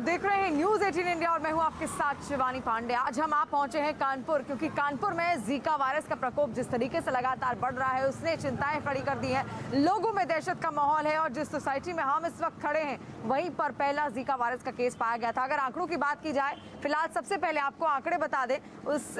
आप देख रहे हैं न्यूज 18 इंडिया और मैं हूं आपके साथ शिवानी पांडे। आज हम आप पहुंचे हैं कानपुर, क्योंकि कानपुर में जीका वायरस का प्रकोप जिस तरीके से लगातार बढ़ रहा है उसने चिंताएं खड़ी कर दी हैं। लोगों में दहशत का माहौल है और जिस सोसाइटी में हम इस वक्त खड़े हैं वहीं पर पहला जीका वायरस का केस पाया गया था। अगर आंकड़ों की बात की जाए, फिलहाल सबसे पहले आपको आंकड़े बता दें, उस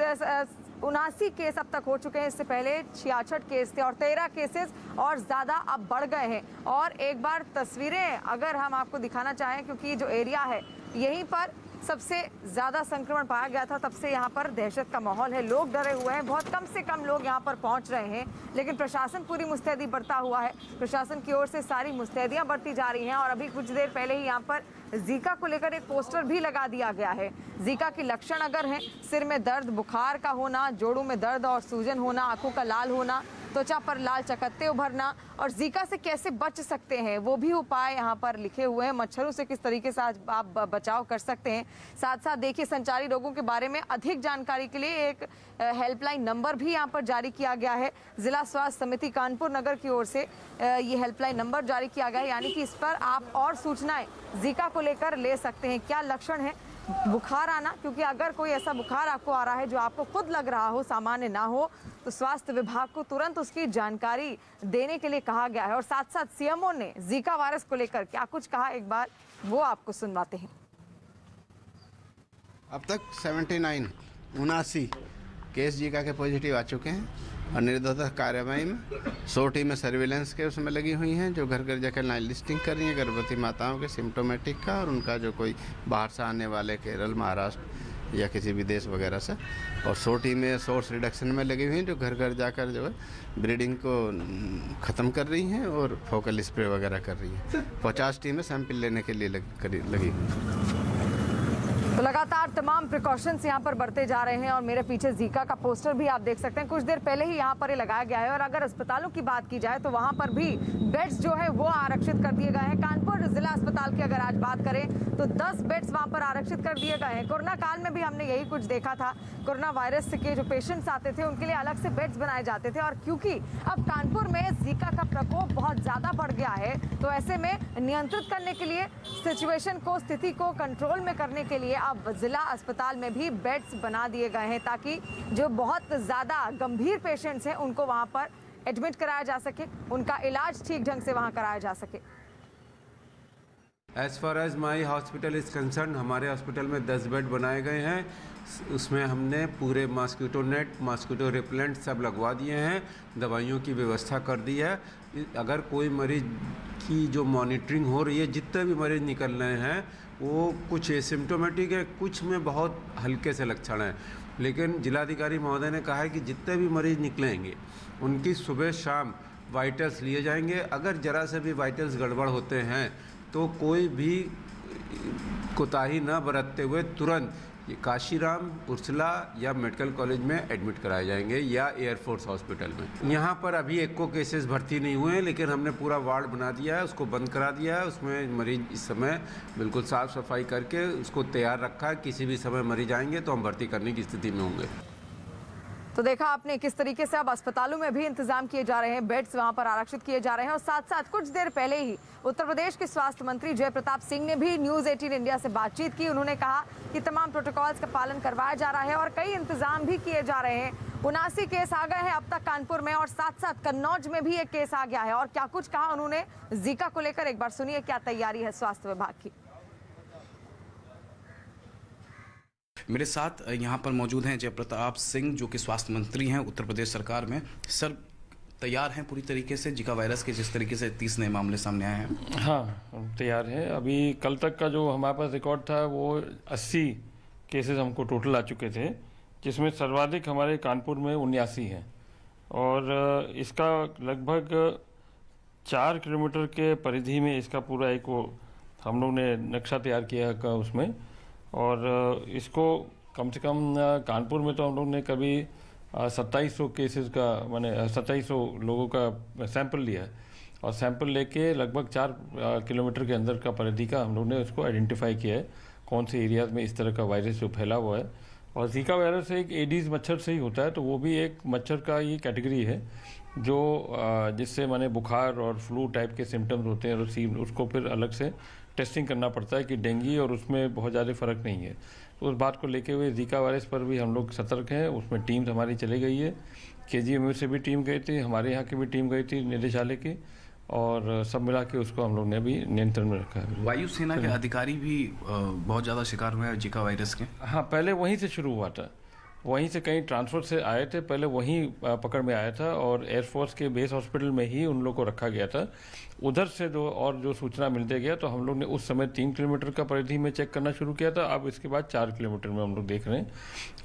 79 केस अब तक हो चुके हैं। इससे पहले 66 केस थे और 13 केसेस और ज़्यादा अब बढ़ गए हैं। और एक बार तस्वीरें अगर हम आपको दिखाना चाहें, क्योंकि जो एरिया है यहीं पर सबसे ज़्यादा संक्रमण पाया गया था, तब से यहाँ पर दहशत का माहौल है। लोग डरे हुए हैं, बहुत कम से कम लोग यहाँ पर पहुँच रहे हैं, लेकिन प्रशासन पूरी मुस्तैदी बरता हुआ है। प्रशासन की ओर से सारी मुस्तैदियाँ बरती जा रही हैं और अभी कुछ देर पहले ही यहाँ पर जीका को लेकर एक पोस्टर भी लगा दिया गया है। जीका के लक्षण अगर हैं, सिर में दर्द, बुखार का होना, जोड़ों में दर्द और सूजन होना, आंखों का लाल होना, त्वचा पर लाल चकत्ते उभरना, और जीका से कैसे बच सकते हैं वो भी उपाय यहाँ पर लिखे हुए हैं। मच्छरों से किस तरीके से आप बचाव कर सकते हैं। साथ साथ देखिए, संचारी रोगों के बारे में अधिक जानकारी के लिए एक हेल्पलाइन नंबर भी यहाँ पर जारी किया गया है। जिला स्वास्थ्य समिति कानपुर नगर की ओर से ये हेल्पलाइन नंबर जारी किया गया है, यानी कि इस पर आप और सूचनाएं जीका को लेकर ले सकते हैं। क्या लक्षण है? बुखार आना, क्योंकि अगर कोई ऐसा बुखार आपको आ रहा है जो आपको खुद लग रहा हो, सामान्य ना हो, तो स्वास्थ्य विभाग को तुरंत उसकी जानकारी देने के लिए कहा गया है। और साथ साथ सीएमओ ने जीका वायरस को लेकर क्या कुछ कहा, एक बार वो आपको सुनवाते हैं। अब तक 79 केस जीका के पॉजिटिव आ चुके हैं और निर्धारित कार्यवाही में 100 टीमें सर्विलेंस के उसमें लगी हुई हैं, जो घर घर जाकर लाइन लिस्टिंग कर रही हैं गर्भवती माताओं के सिम्टोमेटिक का, और उनका जो कोई बाहर से आने वाले केरल, महाराष्ट्र या किसी भी देश वगैरह से। और 100 टीमें सोर्स रिडक्शन में लगी हुई हैं, जो घर घर जाकर जो है ब्रीडिंग को ख़त्म कर रही हैं और फोकल स्प्रे वगैरह कर रही हैं। 50 टीमें सैंपल लेने के लिए लगी हुई। तो लगातार तमाम प्रिकॉशंस यहाँ पर बढ़ते जा रहे हैं और मेरे पीछे जीका का पोस्टर भी आप देख सकते हैं। कुछ देर पहले ही यहाँ पर ये लगाया गया है। और अगर अस्पतालों की बात की जाए तो वहाँ पर भी बेड्स जो है वो आरक्षित कर दिए गए हैं। कानपुर जिला अस्पताल की अगर आज बात करें तो 10 बेड्स वहाँ पर आरक्षित कर दिए गए हैं। कोरोना काल में भी हमने यही कुछ देखा था। कोरोना वायरस के जो पेशेंट्स आते थे उनके लिए अलग से बेड्स बनाए जाते थे, और क्योंकि अब कानपुर में जीका का प्रकोप बहुत ज़्यादा बढ़ गया है, तो ऐसे में नियंत्रित करने के लिए, सिचुएशन को, स्थिति को कंट्रोल में करने के लिए अब जिला अस्पताल में भी बेड्स बना दिए गए हैं, ताकि जो बहुत ज़्यादा गंभीर पेशेंट्स हैं उनको वहाँ पर एडमिट कराया जा सके, उनका इलाज ठीक ढंग से वहाँ कराया जा सके। As far as my hospital is concern, हमारे हॉस्पिटल में 10 बेड बनाए गए हैं। उसमें हमने पूरे मॉस्किटो नेट, मॉस्किटो रिपेलेंट सब लगवा दिए हैं, दवाइयों की व्यवस्था कर दी है। अगर कोई मरीज की जो मॉनिटरिंग हो रही है, जितने भी मरीज निकल रहे हैं वो कुछ एसिम्टोमेटिक है, कुछ में बहुत हल्के से लक्षण हैं, लेकिन जिलाधिकारी महोदय ने कहा है कि जितने भी मरीज निकलेंगे उनकी सुबह शाम वाइटल्स लिए जाएंगे। अगर ज़रा से भी वाइटल्स गड़बड़ होते हैं तो कोई भी कोताही न बरतते हुए तुरंत काशीराम, उर्सला या मेडिकल कॉलेज में एडमिट कराए जाएंगे या एयरफोर्स हॉस्पिटल में। यहाँ पर अभी एक को केसेस भर्ती नहीं हुए हैं, लेकिन हमने पूरा वार्ड बना दिया है, उसको बंद करा दिया है। उसमें मरीज इस समय बिल्कुल साफ़ सफाई करके उसको तैयार रखा है। किसी भी समय मरीज आएंगे तो हम भर्ती करने की स्थिति में होंगे। तो देखा आपने किस तरीके से अब अस्पतालों में भी इंतजाम किए जा रहे हैं, बेड्स वहां पर आरक्षित किए जा रहे हैं। और साथ साथ कुछ देर पहले ही उत्तर प्रदेश के स्वास्थ्य मंत्री जय प्रताप सिंह ने भी न्यूज 18 इंडिया से बातचीत की। उन्होंने कहा कि तमाम प्रोटोकॉल्स का पालन करवाया जा रहा है और कई इंतजाम भी किए जा रहे हैं। 79 केस आ गए हैं अब तक कानपुर में, और साथ साथ कन्नौज में भी एक केस आ गया है। और क्या कुछ कहा उन्होंने जीका को लेकर, एक बार सुनिए क्या तैयारी है स्वास्थ्य विभाग की। मेरे साथ यहाँ पर मौजूद हैं जय प्रताप सिंह, जो कि स्वास्थ्य मंत्री हैं उत्तर प्रदेश सरकार में। सर, तैयार हैं पूरी तरीके से जीका वायरस के जिस तरीके से 30 नए मामले सामने आए हैं? हाँ, तैयार है। अभी कल तक का जो हमारे पास रिकॉर्ड था वो 80 केसेस हमको टोटल आ चुके थे, जिसमें सर्वाधिक हमारे कानपुर में 79 हैं। और इसका लगभग 4 किलोमीटर के परिधि में इसका पूरा एक वो हम लोग ने नक्शा तैयार किया का उसमें। और इसको कम से कम कानपुर में तो हम लोग ने कभी 2700 केसेस का, माने 2700 लोगों का सैंपल लिया है, और सैंपल लेके लगभग 4 किलोमीटर के अंदर का परिधि का हम लोग ने उसको आइडेंटिफाई किया है कौन से एरियाज में इस तरह का वायरस जो फैला हुआ है। और जीका वायरस एक एडीज मच्छर से ही होता है, तो वो भी एक मच्छर का ये कैटेगरी है जो जिससे माने बुखार और फ्लू टाइप के सिम्टम्स होते हैं, उसको फिर अलग से टेस्टिंग करना पड़ता है कि डेंगू और उसमें बहुत ज़्यादा फ़र्क नहीं है। तो उस बात को लेके हुए जीका वायरस पर भी हम लोग सतर्क हैं। उसमें टीम्स हमारी चली गई है, KGMU से भी टीम गई थी, हमारे यहाँ की भी टीम गई थी निदेशालय की, और सब मिला के उसको हम लोग ने अभी नियंत्रण में रखा है। वायुसेना के अधिकारी भी बहुत ज़्यादा शिकार हुए हैं जीका वायरस के। हाँ, पहले वहीं से शुरू हुआ था, वहीं से कहीं ट्रांसफर से आए थे, पहले वहीं पकड़ में आया था और एयरफोर्स के बेस हॉस्पिटल में ही उन लोग को रखा गया था। उधर से जो सूचना मिलते गया तो हम लोग ने उस समय 3 किलोमीटर का परिधि में चेक करना शुरू किया था। अब इसके बाद 4 किलोमीटर में हम लोग देख रहे हैं।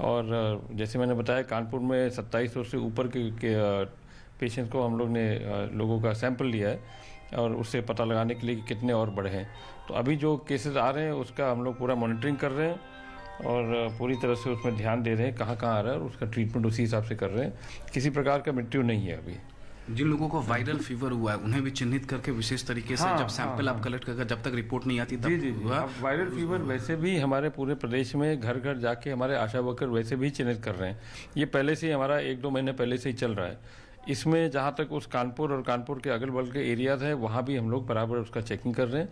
और जैसे मैंने बताया, कानपुर में 2700 से ऊपर के पेशेंट्स को हम लोग ने लोगों का सैंपल लिया है और उससे पता लगाने के लिए कि कितने और बढ़े हैं। तो अभी जो केसेस आ रहे हैं उसका हम लोग पूरा मॉनिटरिंग कर रहे हैं और पूरी तरह से उसमें ध्यान दे रहे हैं कहाँ आ रहा है और उसका ट्रीटमेंट उसी हिसाब से कर रहे हैं। किसी प्रकार का मृत्यु नहीं है अभी। जिन लोगों को वायरल फीवर हुआ है उन्हें भी चिन्हित करके विशेष तरीके से जब सैंपल आप कलेक्ट करके जब तक रिपोर्ट नहीं आती तब जी वायरल फीवर वैसे भी हमारे पूरे प्रदेश में घर घर जाके हमारे आशा वर्कर वैसे भी चिन्हित कर रहे हैं। ये पहले से ही हमारा 1-2 महीने पहले से ही चल रहा है। इसमें जहाँ तक उस कानपुर और कानपुर के अगल बगल के एरियाज हैं वहाँ भी हम लोग बराबर उसका चेकिंग कर रहे हैं।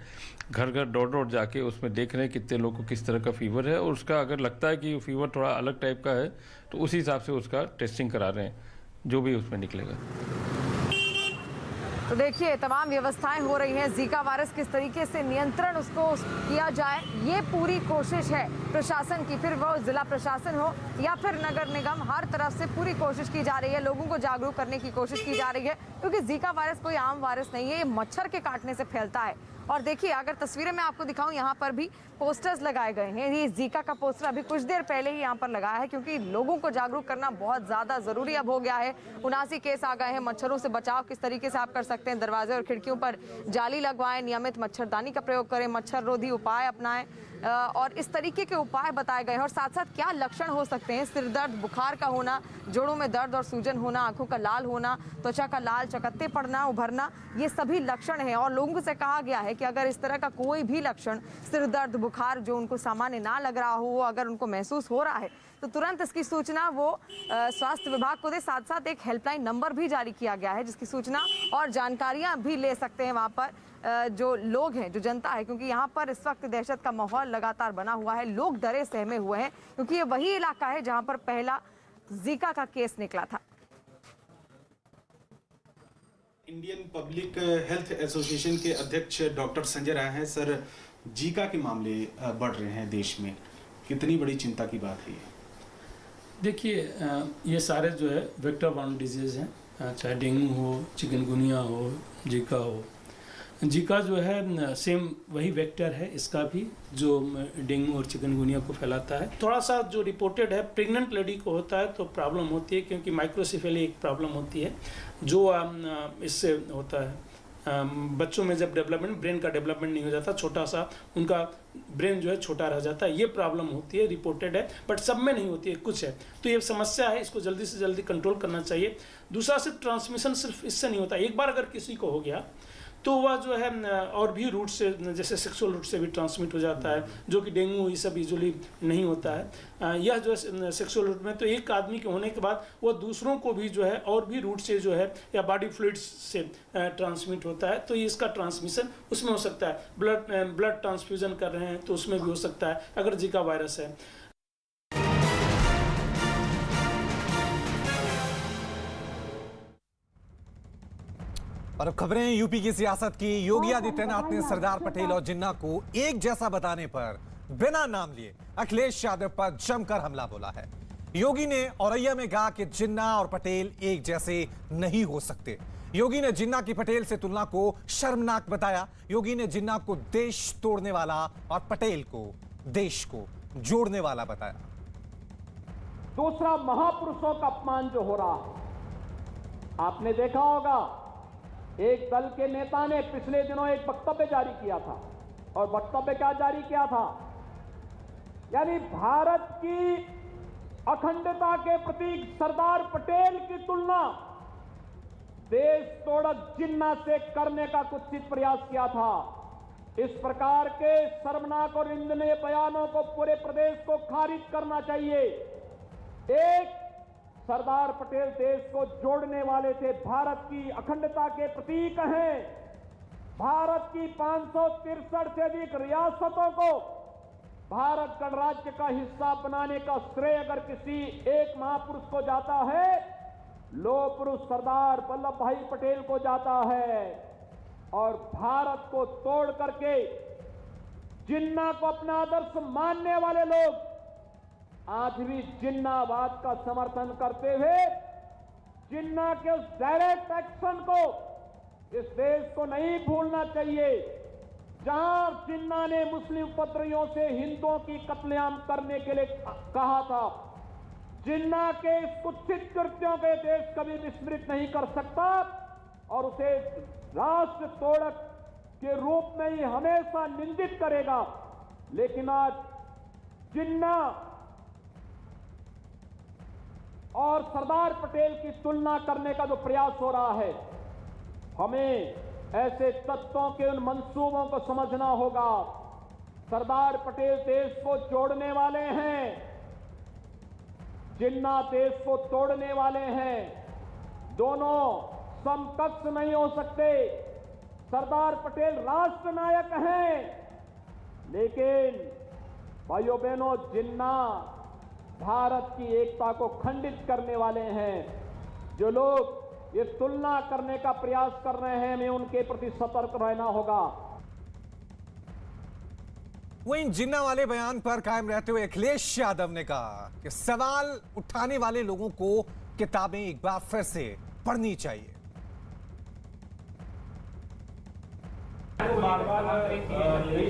घर घर दौड़ जाके उसमें देख रहे हैं कितने लोगों को किस तरह का फीवर है और उसका अगर लगता है कि फीवर थोड़ा अलग टाइप का है तो उसी हिसाब से उसका टेस्टिंग करा रहे हैं, जो भी उसमें निकलेगा। तो देखिए, तमाम व्यवस्थाएं हो रही हैं। जीका वायरस किस तरीके से नियंत्रण उसको किया जाए, ये पूरी कोशिश है प्रशासन की, फिर वो जिला प्रशासन हो या फिर नगर निगम, हर तरफ से पूरी कोशिश की जा रही है। लोगों को जागरूक करने की कोशिश की जा रही है, क्योंकि जीका वायरस कोई आम वायरस नहीं है, ये मच्छर के काटने से फैलता है। और देखिए, अगर तस्वीरें मैं आपको दिखाऊं, यहाँ पर भी पोस्टर्स लगाए गए हैं। ये जीका का पोस्टर अभी कुछ देर पहले ही यहाँ पर लगाया है, क्योंकि लोगों को जागरूक करना बहुत ज़्यादा ज़रूरी अब हो गया है। 79 केस आ गए हैं। मच्छरों से बचाव किस तरीके से आप कर सकते हैं, दरवाजे और खिड़कियों पर जाली लगवाएं, नियमित मच्छरदानी का प्रयोग करें, मच्छर रोधी उपाय अपनाएं, और इस तरीके के उपाय बताए गए हैं। और साथ साथ क्या लक्षण हो सकते हैं, सिर दर्द, बुखार का होना, जोड़ों में दर्द और सूजन होना, आंखों का लाल होना, त्वचा का लाल चकत्ते पड़ना, उभरना, ये सभी लक्षण हैं। और लोगों से कहा गया है कि अगर इस तरह का कोई भी लक्षण, सिर दर्द, बुखार जो उनको सामान्य ना लग रहा हो, अगर उनको महसूस हो रहा है तो तुरंत इसकी सूचना वो स्वास्थ्य विभाग को दे। साथ साथ एक हेल्पलाइन नंबर भी जारी किया गया है, जिसकी सूचना और जानकारियां भी ले सकते हैं वहाँ पर जो लोग हैं, जो जनता है, क्योंकि यहाँ पर इस वक्त दहशत का माहौल लगातार बना हुआ है। लोग डरे सहमे हुए हैं, क्योंकि ये वही इलाका है जहाँ पर पहला जीका का केस निकला था। इंडियन पब्लिक हेल्थ एसोसिएशन के अध्यक्ष डॉक्टर संजय राय हैं। सर, जीका के मामले बढ़ रहे हैं देश में, कितनी बड़ी चिंता की बात है ये? देखिए, ये सारे जो है वेक्टर बॉर्न डिजीज़ हैं, चाहे डेंगू हो, चिकनगुनिया हो, जीका हो। जीका जो है सेम वही वेक्टर है, इसका भी, जो डेंगू और चिकनगुनिया को फैलाता है। थोड़ा सा जो रिपोर्टेड है, प्रेग्नेंट लेडी को होता है तो प्रॉब्लम होती है, क्योंकि माइक्रोसिफेली एक प्रॉब्लम होती है जो इससे होता है। बच्चों में जब डेवलपमेंट, ब्रेन का डेवलपमेंट नहीं हो जाता, छोटा सा उनका ब्रेन जो है छोटा रह जाता है, ये प्रॉब्लम होती है, रिपोर्टेड है, बट सब में नहीं होती है, कुछ है। तो ये समस्या है, इसको जल्दी से जल्दी कंट्रोल करना चाहिए। दूसरा, सिर्फ ट्रांसमिशन सिर्फ इससे नहीं होता। एक बार अगर किसी को हो गया तो वह जो है और भी रूट से, जैसे सेक्सुअल रूट से भी ट्रांसमिट हो जाता है, जो कि डेंगू ये सब यूजुअली नहीं होता है। यह जो है सेक्सुअल रूट में, तो एक आदमी के होने के बाद वह दूसरों को भी जो है और भी रूट से जो है या बॉडी फ्लूइड्स से ट्रांसमिट होता है। तो ये इसका ट्रांसमिशन उसमें हो सकता है। ब्लड ट्रांसफ्यूजन कर रहे हैं तो उसमें भी हो सकता है, अगर जीका वायरस है। और अब खबरें यूपी की सियासत की। योगी आदित्यनाथ ने सरदार पटेल और जिन्ना को एक जैसा बताने पर बिना नाम लिए अखिलेश यादव पर जमकर हमला बोला है। योगी ने औरैया में कहा कि जिन्ना और पटेल एक जैसे नहीं हो सकते। योगी ने जिन्ना की पटेल से तुलना को शर्मनाक बताया। योगी ने जिन्ना को देश तोड़ने वाला और पटेल को देश को जोड़ने वाला बताया। दूसरा, महापुरुषों का अपमान जो हो रहा है, आपने देखा होगा, एक दल के नेता ने पिछले दिनों एक वक्तव्य जारी किया था, और वक्तव्य क्या जारी किया था, यानी भारत की अखंडता के प्रतीक सरदार पटेल की तुलना देश तोड़क जिन्ना से करने का कुत्सित प्रयास किया था। इस प्रकार के शर्मनाक और निंदनीय बयानों को पूरे प्रदेश को खारिज करना चाहिए। एक सरदार पटेल देश को जोड़ने वाले थे, भारत की अखंडता के प्रतीक हैं। भारत की 563 से अधिक रियासतों को भारत गणराज्य का हिस्सा बनाने का श्रेय अगर किसी एक महापुरुष को जाता है, लौह पुरुष सरदार वल्लभ भाई पटेल को जाता है। और भारत को तोड़ करके जिन्ना को अपना आदर्श मानने वाले लोग आज भी जिन्नावाद का समर्थन करते हुए जिन्ना के उस डायरेक्ट एक्शन को इस देश को नहीं भूलना चाहिए, जहां जिन्ना ने मुस्लिम उपद्रवियों से हिंदुओं की कत्लेआम करने के लिए कहा था। जिन्ना के इस कुत्सित कृत्यों के देश कभी विस्मृत नहीं कर सकता और उसे राष्ट्र तोड़क के रूप में ही हमेशा निंदित करेगा। लेकिन आज जिन्ना और सरदार पटेल की तुलना करने का जो प्रयास हो रहा है, हमें ऐसे तत्वों के उन मंसूबों को समझना होगा। सरदार पटेल देश को जोड़ने वाले हैं, जिन्ना देश को तोड़ने वाले हैं। दोनों समकक्ष नहीं हो सकते। सरदार पटेल राष्ट्र नायक हैं, लेकिन भाइयों बहनों, जिन्ना भारत की एकता को खंडित करने वाले हैं। जो लोग ये तुलना करने का प्रयास कर रहे हैं, हमें उनके प्रति सतर्क रहना होगा। वहीं जिन्ना वाले बयान पर कायम रहते हुए अखिलेश यादव ने कहा कि सवाल उठाने वाले लोगों को किताबें एक बार फिर से पढ़नी चाहिए। बार-बार कई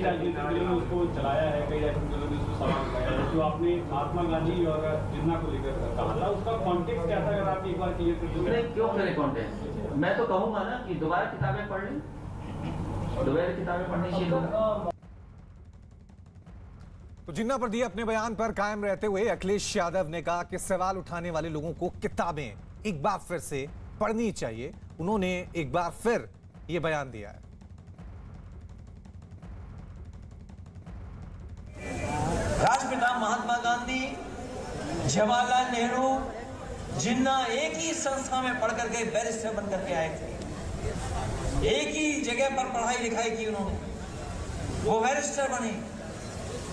राजनीतिक दलों ने उसको चलाया है, कई राजनीतिक दलों ने उसको सवाल उठाया है। जो आपने महात्मा गांधी और जिन्ना को लेकर कहा था, उसका कॉन्टेक्स्ट क्या था? अगर आप एक बार क्लियर कर दें। क्यों करे कॉन्टेक्स्ट? मैं तो कहूंगा ना कि दोबारा किताबें पढ़ लें, दोबारा किताबें पढ़नी चाहिए। तो जिन्ना पर दिए अपने बयान पर कायम रहते हुए अखिलेश यादव ने कहा कि सवाल उठाने वाले लोगों को किताबें एक बार फिर से पढ़नी चाहिए। उन्होंने एक बार फिर यह बयान दिया है। राष्ट्रपिता महात्मा गांधी, जवाहरलाल नेहरू, जिन्ना एक ही संस्था में पढ़ करके बैरिस्टर बन करके आए थे। एक ही जगह पर पढ़ाई लिखाई की उन्होंने, वो बैरिस्टर बने,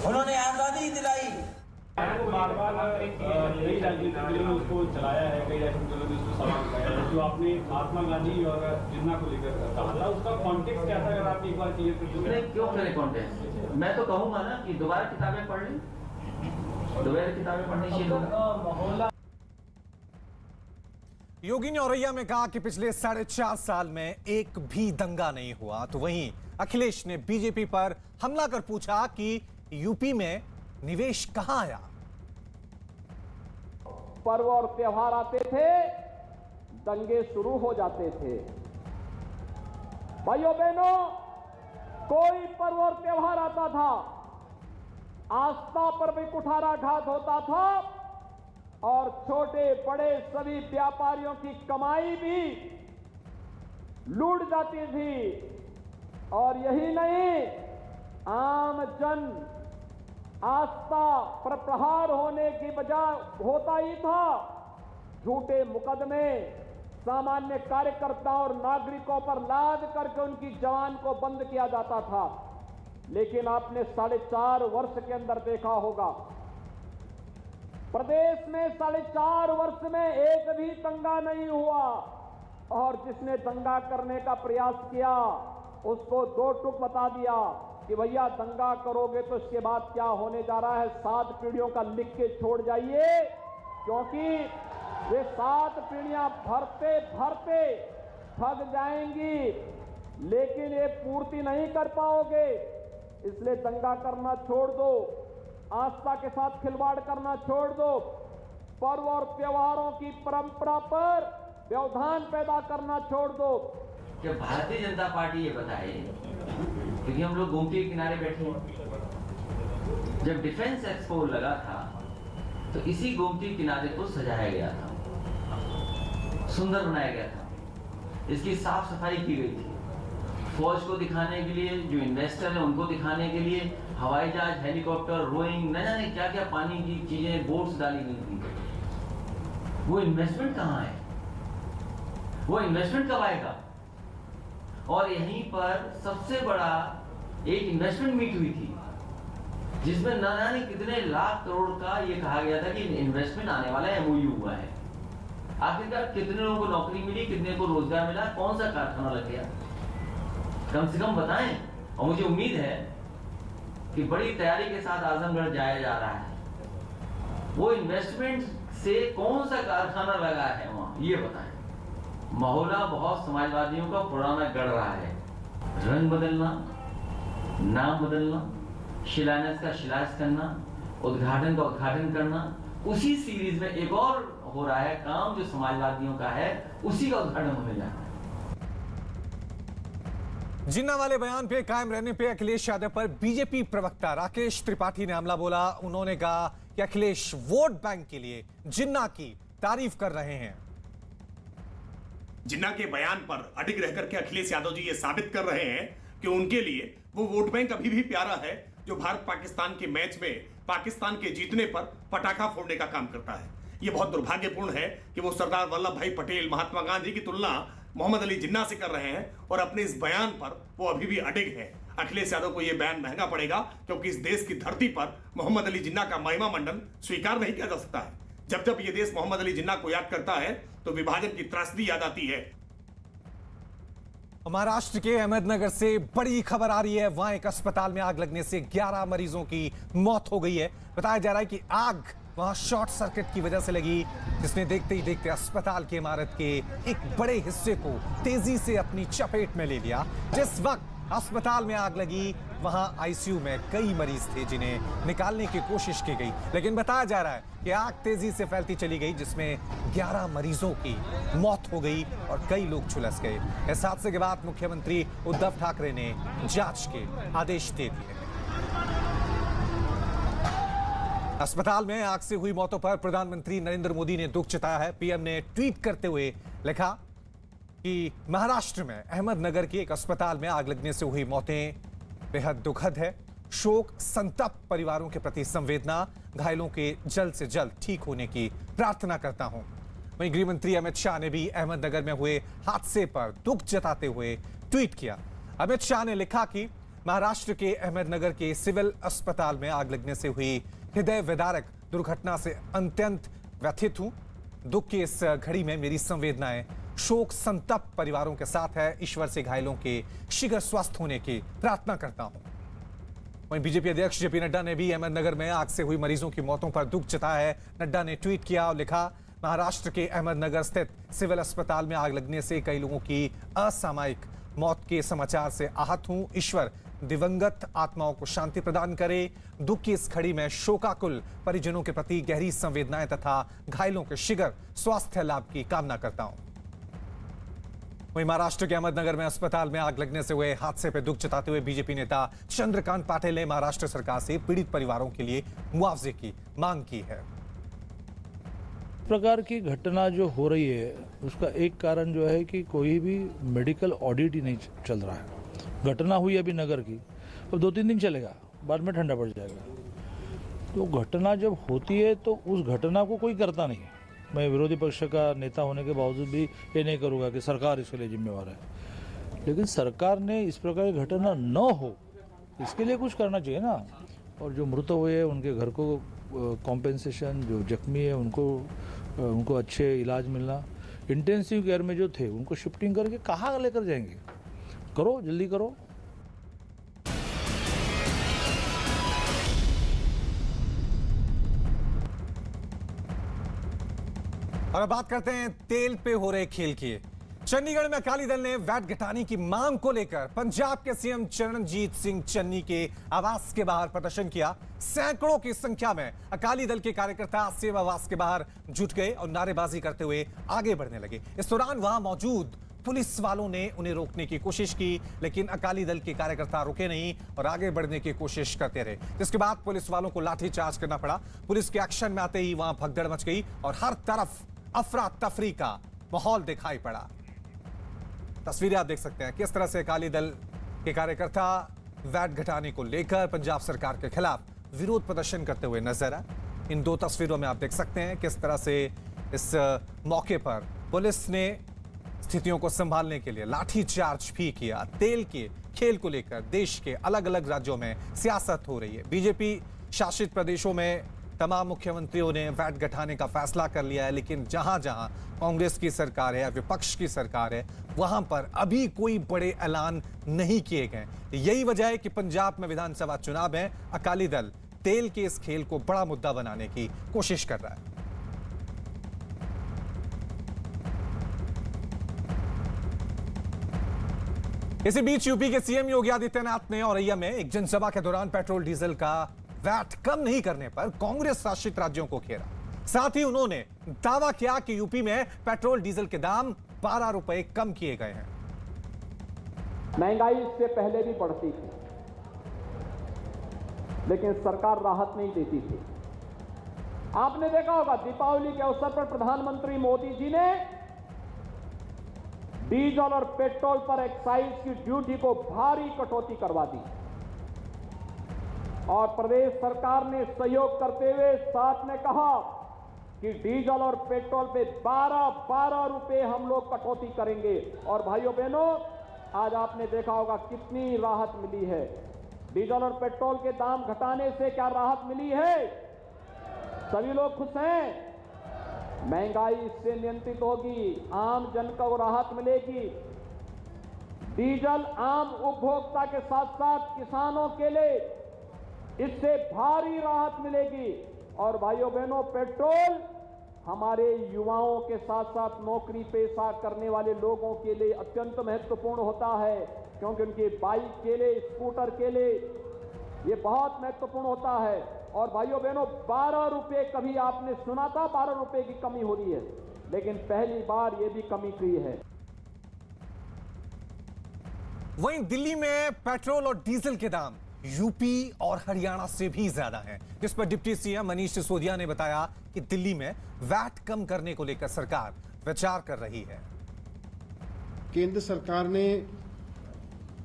उन्होंने आजादी दिलाई। बार-बार कई राजनीतिक दलों ने उसको चलाया है, कई राजनीतिक दलों ने उसको सवाल उठाया है। जो आपने महात्मा गांधी और जिन्ना को लेकर कहा था, उसका कॉन्टेक्स्ट क्या था? अगर आप एक बार क्लियर कर दें। क्यों करे कॉन्टेक्स्ट? मैं तो कहूंगा ना कि दोबारा किताबें पढ़ लें, दोबारा किताबें पढ़नी चाहिए। योगी ने औरैया में कहा कि पिछले 4.5 साल में एक भी दंगा नहीं हुआ। तो वहीं अखिलेश ने बीजेपी पर हमला कर पूछा कि यूपी में निवेश कहां आया। पर्व और त्योहार आते थे, दंगे शुरू हो जाते थे। भाइयों बहनों, कोई पर्व और त्योहार आता था, आस्था पर भी कुठाराघात होता था और छोटे बड़े सभी व्यापारियों की कमाई भी लूट जाती थी। और यही नहीं, आम जन आस्था पर प्रहार होने की बजाय होता ही था। झूठे मुकदमे सामान्य कार्यकर्ताओं और नागरिकों पर लाद करके उनकी जवान को बंद किया जाता था। लेकिन आपने 4.5 वर्ष के अंदर देखा होगा, प्रदेश में 4.5 वर्ष में एक भी दंगा नहीं हुआ। और जिसने दंगा करने का प्रयास किया उसको 2 टुक बता दिया कि भैया दंगा करोगे तो इसके बाद क्या होने जा रहा है, 7 पीढ़ियों का लिख के छोड़ जाइए, क्योंकि वे 7 पीढ़ियां भरते भरते थक जाएंगी, लेकिन ये पूर्ति नहीं कर पाओगे। इसलिए दंगा करना छोड़ दो, आस्था के साथ खिलवाड़ करना छोड़ दो, पर्व और त्योहारों की परंपरा पर व्यवधान पैदा करना छोड़ दो। कि भारतीय जनता पार्टी ये बताए, क्योंकि हम लोग गोमती के किनारे बैठे हैं, जब डिफेंस एक्सपो लगा था तो इसी गोमती किनारे को सजाया गया था, सुंदर बनाया गया था, इसकी साफ सफाई की गई थी, फौज को दिखाने के लिए, जो इन्वेस्टर हैं उनको दिखाने के लिए हवाई जहाज, हेलीकॉप्टर, रोइंग, न जाने क्या क्या पानी की चीजें, बोट्स डाली गई थी। वो इन्वेस्टमेंट कहाँ है? वो इन्वेस्टमेंट कब आएगा? और यहीं पर सबसे बड़ा एक इन्वेस्टमेंट मीट हुई थी जिसमें न जाने कितने लाख करोड़ का ये कहा गया था कि इन्वेस्टमेंट आने वाला है, MOU हुआ है। आखिरकार कितने लोगों को नौकरी मिली, कितने को रोजगार मिला, कौन सा कारखाना लग गया, कम से कम बताएं। और मुझे उम्मीद है कि बड़ी तैयारी के साथ आजमगढ़ जाया जा रहा है। वो इन्वेस्टमेंट से कौन सा कारखाना लगा है वहां, ये बताएं। महोला बहुत समाजवादियों का पुराना गढ़ रहा है। रंग बदलना, नाम बदलना, शिलान्यास का शिलान्यास करना, उद्घाटन का उद्घाटन करना, उसी सीरीज में एक और हो रहा है काम जो समाजवादियों का है, उसी का उद्घाटन होने जा रहा है। जिन्ना वाले बयान पे कायम रहने पे अखिलेश यादव पर बीजेपी प्रवक्ता राकेश त्रिपाठी ने हमला बोला। उन्होंने कहा कि अखिलेश वोट बैंक के लिए जिन्ना की तारीफ कर रहे हैं। जिन्ना के बयान पर अडिग रह करके अखिलेश यादव जी ये साबित कर रहे हैं कि उनके लिए वो वोट बैंक अभी भी प्यारा है जो भारत पाकिस्तान के मैच में पाकिस्तान के जीतने पर पटाखा फोड़ने का काम करता है। ये बहुत दुर्भाग्यपूर्ण है कि वो सरदार वल्लभ भाई पटेल, महात्मा गांधी की तुलना मोहम्मद अली जिन्ना से कर रहे हैं और अपने इस बयान पर वो अभी भी अडिग है। अखिलेश यादव को यह बयान महंगा पड़ेगा क्योंकि इस देश की धरती पर मोहम्मद अली जिन्ना का महिमा मंडन स्वीकार नहीं किया जा सकता है। जब जब ये देश मोहम्मद अली जिन्ना को याद करता है तो विभाजन की त्रासदी याद आती है। महाराष्ट्र के अहमदनगर से बड़ी खबर आ रही है। वहां एक अस्पताल में आग लगने से 11 मरीजों की मौत हो गई है। बताया जा रहा है कि आग वहां शॉर्ट सर्किट की वजह से लगी, जिसने देखते ही देखते अस्पताल की इमारत के एक बड़े हिस्से को तेजी से अपनी चपेट में ले लिया। जिस वक्त अस्पताल में आग लगी वहां आईसीयू में कई मरीज थे जिन्हें निकालने की कोशिश की गई, लेकिन बताया जा रहा है कि आग तेजी से फैलती चली गई जिसमें 11 मरीजों की मौत हो गई और कई लोग झुलस गए। इस हादसे के बाद मुख्यमंत्री उद्धव ठाकरे ने जांच के आदेश दे दिए। अस्पताल में आग से हुई मौतों पर प्रधानमंत्री नरेंद्र मोदी ने दुख जताया है। पीएम ने ट्वीट करते हुए लिखा कि महाराष्ट्र में अहमदनगर के एक अस्पताल में आग लगने से हुई मौतें बेहद दुखद है। शोक संतप्त परिवारों के प्रति संवेदना, घायलों के जल्द से जल्द ठीक होने की प्रार्थना करता हूं। वहीं गृह मंत्री अमित शाह ने भी अहमदनगर में हुए हादसे पर दुख जताते हुए ट्वीट किया। अमित शाह ने लिखा कि महाराष्ट्र के अहमदनगर के सिविल अस्पताल में आग लगने से हुई हृदय विदारक दुर्घटना से अत्यंत व्यथित हूं। दुख की इस घड़ी में मेरी संवेदनाएं शोक संतप्त परिवारों के साथ है। ईश्वर से घायलों के शीघ्र स्वस्थ होने की प्रार्थना करता हूं। वहीं बीजेपी अध्यक्ष जेपी नड्डा ने भी अहमदनगर में आग से हुई मरीजों की मौतों पर दुख जताया है। नड्डा ने ट्वीट किया और लिखा, महाराष्ट्र के अहमदनगर स्थित सिविल अस्पताल में आग लगने से कई लोगों की असामयिक मौत के समाचार से आहत हूं। ईश्वर दिवंगत आत्माओं को शांति प्रदान करे। दुख की इस घड़ी में शोकाकुल परिजनों के प्रति गहरी संवेदनाएं तथा घायलों के शीघ्र स्वास्थ्य लाभ की कामना करता हूं। वहीं महाराष्ट्र के अहमदनगर में अस्पताल में आग लगने से हुए हादसे पर दुख जताते हुए बीजेपी नेता चंद्रकांत पाटिल ने महाराष्ट्र सरकार से पीड़ित परिवारों के लिए मुआवजे की मांग की है। प्रकार की घटना जो हो रही है उसका एक कारण जो है कि कोई भी मेडिकल ऑडिट ही नहीं चल रहा है। घटना हुई अभी नगर की, अब 2-3 दिन चलेगा, बाद में ठंडा पड़ जाएगा। तो घटना जब होती है तो उस घटना को कोई करता नहीं है। मैं विरोधी पक्ष का नेता होने के बावजूद भी ये नहीं करूँगा कि सरकार इसके लिए जिम्मेवार है, लेकिन सरकार ने इस प्रकार की घटना न हो इसके लिए कुछ करना चाहिए ना। और जो मृत हुए हैं उनके घर को कॉम्पेंसेशन, जो जख्मी है उनको अच्छे इलाज मिलना, इंटेंसिव केयर में जो थे उनको शिफ्टिंग करके कहाँ लेकर जाएंगे, करो जल्दी करो। और अब बात करते हैं तेल पे हो रहे खेल की। चंडीगढ़ में अकाली दल ने वैट घटाने की मांग को लेकर पंजाब के सीएम चरणजीत सिंह चन्नी के आवास के बाहर प्रदर्शन किया। सैकड़ों की संख्या में अकाली दल के कार्यकर्ता सीएम आवास के बाहर जुट गए और नारेबाजी करते हुए आगे बढ़ने लगे। इस दौरान वहां मौजूद पुलिस वालों ने उन्हें रोकने की कोशिश की, लेकिन अकाली दल के कार्यकर्ता रुके नहीं और आगे बढ़ने की कोशिश करते रहे, जिसके बाद पुलिस वालों को लाठीचार्ज करना पड़ा। पुलिस के एक्शन में आते ही वहां भगदड़ मच गई और हर तरफ अफरा तफरी का माहौल दिखाई पड़ा। तस्वीरें आप देख सकते हैं किस तरह से अकाली दल के कार्यकर्ता वैट घटाने को लेकर पंजाब सरकार के खिलाफ विरोध प्रदर्शन करते हुए नजर आए। इन दो तस्वीरों में आप देख सकते हैं किस तरह से इस मौके पर पुलिस ने स्थितियों को संभालने के लिए लाठीचार्ज भी किया। तेल के खेल को लेकर देश के अलग अलग राज्यों में सियासत हो रही है। बीजेपी शासित प्रदेशों में तमाम मुख्यमंत्रियों ने वैट घटाने का फैसला कर लिया है, लेकिन जहां जहां कांग्रेस की सरकार है या विपक्ष की सरकार है वहां पर अभी कोई बड़े ऐलान नहीं किए गए। यही वजह है कि पंजाब में विधानसभा चुनाव है, अकाली दल तेल के इस खेल को बड़ा मुद्दा बनाने की कोशिश कर रहा है। इसी बीच यूपी के सीएम योगी आदित्यनाथ ने औरैया में एक जनसभा के दौरान पेट्रोल डीजल का वैट कम नहीं करने पर कांग्रेस शासित राज्यों को घेरा। साथ ही उन्होंने दावा किया कि यूपी में पेट्रोल डीजल के दाम 12 रुपए कम किए गए हैं। महंगाई इससे पहले भी बढ़ती थी, लेकिन सरकार राहत नहीं देती थी। आपने देखा होगा दीपावली के अवसर पर प्रधानमंत्री मोदी जी ने डीजल और पेट्रोल पर एक्साइज की ड्यूटी को भारी कटौती करवा दी और प्रदेश सरकार ने सहयोग करते हुए साथ में कहा कि डीजल और पेट्रोल पे 12 रुपए हम लोग कटौती करेंगे। और भाइयों बहनों, आज आपने देखा होगा कितनी राहत मिली है। डीजल और पेट्रोल के दाम घटाने से क्या राहत मिली है? सभी लोग खुश हैं। महंगाई इससे नियंत्रित होगी, आम जन को राहत मिलेगी। डीजल आम उपभोक्ता के साथ साथ किसानों के लिए इससे भारी राहत मिलेगी। और भाइयों बहनों, पेट्रोल हमारे युवाओं के साथ साथ नौकरी पेशा करने वाले लोगों के लिए अत्यंत महत्वपूर्ण होता है, क्योंकि उनकी बाइक के लिए, स्कूटर के लिए ये बहुत महत्वपूर्ण होता है। और भाइयों बहनों, 12 रुपए कभी आपने सुना था 12 रुपए की कमी हो रही है, लेकिन पहली बार ये भी कमी की है। वहीं दिल्ली में पेट्रोल और डीजल के दाम यूपी और हरियाणा से भी ज्यादा हैं, जिस पर डिप्टी सीएम मनीष सिसोदिया ने बताया कि दिल्ली में वैट कम करने को लेकर सरकार विचार कर रही है। केंद्र सरकार ने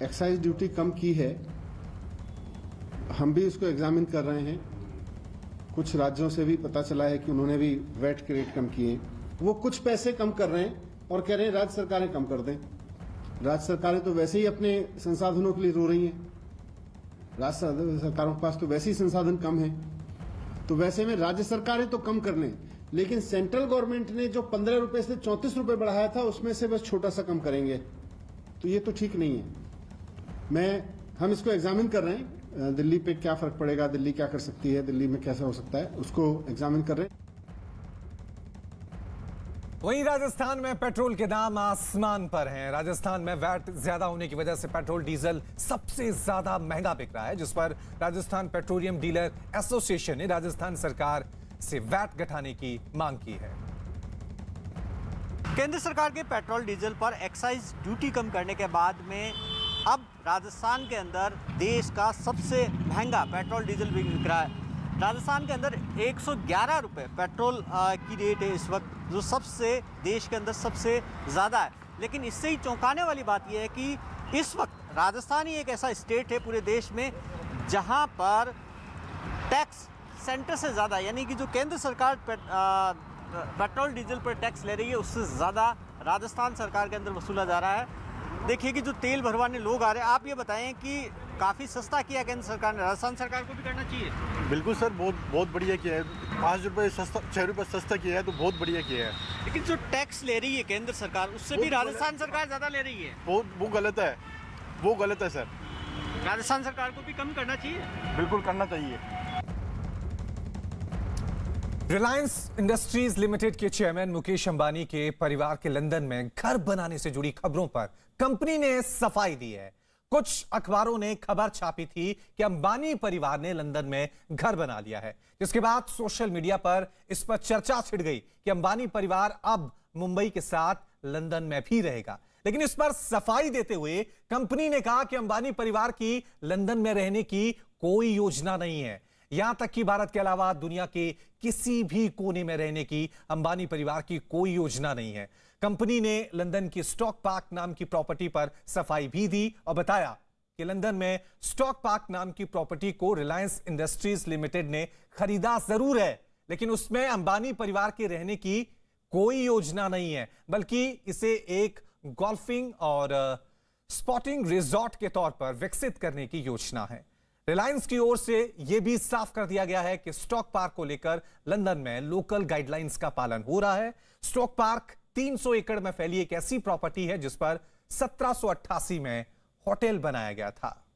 एक्साइज ड्यूटी कम की है, हम भी इसको एग्जामिन कर रहे हैं। कुछ राज्यों से भी पता चला है कि उन्होंने भी वैट के रेट कम किए। वो कुछ पैसे कम कर रहे हैं और कह रहे हैं राज्य सरकारें कम कर दें। राज्य सरकारें तो वैसे ही अपने संसाधनों के लिए रो रही हैं। राज्य सरकारों के पास तो वैसे ही संसाधन कम है, तो वैसे में राज्य सरकारें तो कम कर लें, लेकिन सेंट्रल गवर्नमेंट ने जो 15 रुपए से 34 रुपए बढ़ाया था उसमें से बस छोटा सा कम करेंगे, तो ये तो ठीक नहीं है। हम इसको एग्जामिन कर रहे हैं, दिल्ली पे क्या फर्क पड़ेगा, दिल्ली क्या कर सकती है, दिल्ली में कैसा हो सकता है, उसको एग्जामिन कर रहे हैं। वहीं राजस्थान में पेट्रोल के दाम आसमान पर हैं। राजस्थान में वैट ज्यादा होने की वजह से पेट्रोल डीजल सबसे ज्यादा महंगा बिक रहा है, जिस पर राजस्थान पेट्रोलियम डीलर एसोसिएशन ने राजस्थान सरकार से वैट घटाने की मांग की है। केंद्र सरकार के पेट्रोल डीजल पर एक्साइज ड्यूटी कम करने के बाद में अब राजस्थान के अंदर देश का सबसे महंगा पेट्रोल डीजल बिक रहा है। राजस्थान के अंदर 111 रुपये पेट्रोल की रेट है इस वक्त, जो सबसे देश के अंदर सबसे ज़्यादा है। लेकिन इससे ही चौंकाने वाली बात यह है कि इस वक्त राजस्थान ही एक ऐसा स्टेट है पूरे देश में जहां पर टैक्स सेंटर से ज़्यादा, यानी कि जो केंद्र सरकार पेट्रोल डीजल पर टैक्स ले रही है उससे ज़्यादा राजस्थान सरकार के अंदर वसूला जा रहा है। देखिए कि जो तेल भरवाने लोग आ रहे हैं, आप ये बताएं कि काफ़ी सस्ता किया केंद्र सरकार ने, राजस्थान सरकार को भी करना चाहिए। बिल्कुल सर, बहुत बढ़िया किया है। 5 रुपये सस्ता, 6 रुपये सस्ता किया है तो बहुत बढ़िया किया है। लेकिन जो टैक्स ले रही है केंद्र सरकार उससे भी राजस्थान सरकार ज़्यादा ले रही है, वो गलत है, वो गलत है सर। राजस्थान सरकार को भी कम करना चाहिए। बिल्कुल करना चाहिए। रिलायंस इंडस्ट्रीज लिमिटेड के चेयरमैन मुकेश अंबानी के परिवार के लंदन में घर बनाने से जुड़ी खबरों पर कंपनी ने सफाई दी है। कुछ अखबारों ने खबर छापी थी कि अंबानी परिवार ने लंदन में घर बना लिया है, जिसके बाद सोशल मीडिया पर इस पर चर्चा छिड़ गई कि अंबानी परिवार अब मुंबई के साथ लंदन में भी रहेगा। लेकिन इस पर सफाई देते हुए कंपनी ने कहा कि अंबानी परिवार की लंदन में रहने की कोई योजना नहीं है। यहां तक कि भारत के अलावा दुनिया के किसी भी कोने में रहने की अंबानी परिवार की कोई योजना नहीं है। कंपनी ने लंदन की स्टॉक पार्क नाम की प्रॉपर्टी पर सफाई भी दी और बताया कि लंदन में स्टॉक पार्क नाम की प्रॉपर्टी को रिलायंस इंडस्ट्रीज लिमिटेड ने खरीदा जरूर है, लेकिन उसमें अंबानी परिवार के रहने की कोई योजना नहीं है, बल्कि इसे एक गोल्फिंग और स्पॉटिंग रिजॉर्ट के तौर पर विकसित करने की योजना है। रिलायंस की ओर से यह भी साफ कर दिया गया है कि स्टॉक पार्क को लेकर लंदन में लोकल गाइडलाइंस का पालन हो रहा है। स्टॉक पार्क 300 एकड़ में फैली एक ऐसी प्रॉपर्टी है जिस पर 1788 में होटल बनाया गया था।